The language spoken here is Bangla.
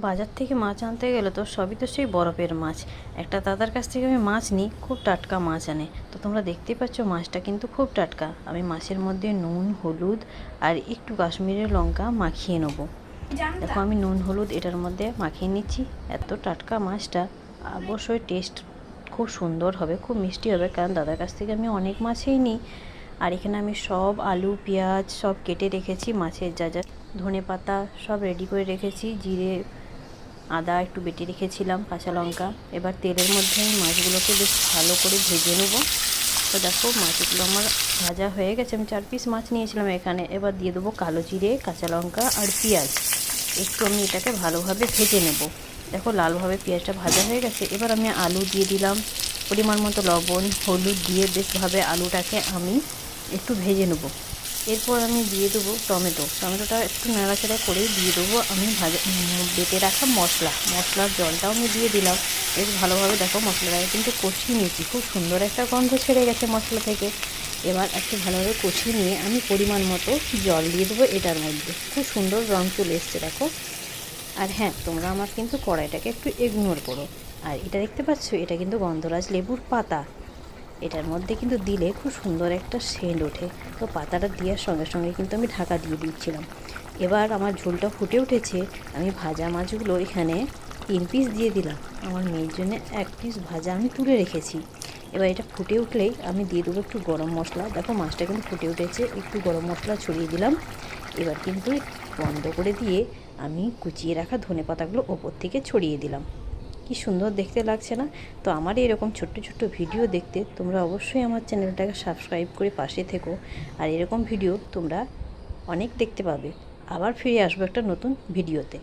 বাজার থেকে মাছ আনতে গেলে তো সবই তো সেই বরফের মাছ। একটা দাদার কাছ থেকে আমি মাছ নিই, খুব টাটকা মাছ আনে। তো তোমরা দেখতেই পাচ্ছ মাছটা কিন্তু খুব টাটকা। আমি মাছের মধ্যে নুন, হলুদ আর একটু কাশ্মীরি লঙ্কা মাখিয়ে নেবো। দেখো আমি নুন হলুদ এটার মধ্যে মাখিয়ে নিচ্ছি। এত টাটকা মাছটা, অবশ্যই টেস্ট খুব সুন্দর হবে, খুব মিষ্টি হবে, কারণ দাদার কাছ থেকে আমি অনেক মাছই নিই। আর এখানে আমি সব আলু পেঁয়াজ সব কেটে রেখেছি, মাছের যা যা ধনেপাতা সব রেডি করে রেখেছি, জিরে আদা একটু বেটে রেখেছিলাম, কাঁচা লঙ্কা। এবার তেলের মধ্যে আমি মাছগুলোকে বেশ ভালো করে ভেজে নেবো। তো দেখো মাছগুলো আমার ভাজা হয়ে গেছে। আমি 4 পিস মাছ নিয়েছিলাম এখানে। এবার দিয়ে দেবো কালো জিরে, কাঁচা লঙ্কা আর পেঁয়াজ। একটু আমি এটাকে ভালোভাবে ভেজে নেব। দেখো লালভাবে পেঁয়াজটা ভাজা হয়ে গেছে। এবার আমি আলু দিয়ে দিলাম, পরিমাণ মতো লবণ হলুদ দিয়ে বেশভাবে আলুটাকে আমি একটু ভেজে নেব। এরপর আমি দিয়ে দেবো টমেটোটা একটু নাড়াচাড়া করেই দিয়ে দেবো আমি বেটে রাখা মশলার জলটাও আমি দিয়ে দিলাম। বেশ ভালোভাবে দেখো মশলাটাকে কিন্তু কষিয়ে নিয়েছি, খুব সুন্দর একটা গন্ধ ছেড়ে গেছে মশলা থেকে। এবার একটু ভালোভাবে কষিয়ে নিয়ে আমি পরিমাণ মতো জল দিয়ে দেবো এটার মধ্যে। খুব সুন্দর রঙ চলে এসছে দেখো। আর হ্যাঁ, তোমরা আমার কিন্তু কড়াইটাকে একটু ইগনোর করো। আর এটা দেখতে পাচ্ছ, এটা কিন্তু গন্ধরাজ লেবুর পাতা। এটার মধ্যে কিন্তু দিলে খুব সুন্দর একটা সেন্ট ওঠে। তো পাতাটা দেওয়ার সঙ্গে সঙ্গে কিন্তু আমি ঢাকা দিয়ে দিচ্ছিলাম। এবার আমার ঝোলটা ফুটে উঠেছে। আমি ভাজা মাছগুলো এখানে 3 পিস দিয়ে দিলাম। আমার মেয়ের জন্য 1 পিস ভাজা আমি তুলে রেখেছি। এবার এটা ফুটে উঠলেই আমি দিয়ে দেবো একটু গরম মশলা। দেখো মাছটা কিন্তু ফুটে উঠেছে, একটু গরম মশলা ছড়িয়ে দিলাম। এবার কিন্তু বন্ধ করে দিয়ে আমি কুচিয়ে রাখা ধনেপাতাগুলো ওপর থেকে ছড়িয়ে দিলাম। কি সুন্দর দেখতে লাগছে না? তো আমার এরকম ছোট্ট ছোট্ট ভিডিও দেখতে তোমরা অবশ্যই আমার চ্যানেলটাকে সাবস্ক্রাইব করে পাশে থেকো। আর এরকম ভিডিও তোমরা অনেক দেখতে পাবে। আবার ফিরে আসবো একটা নতুন ভিডিওতে।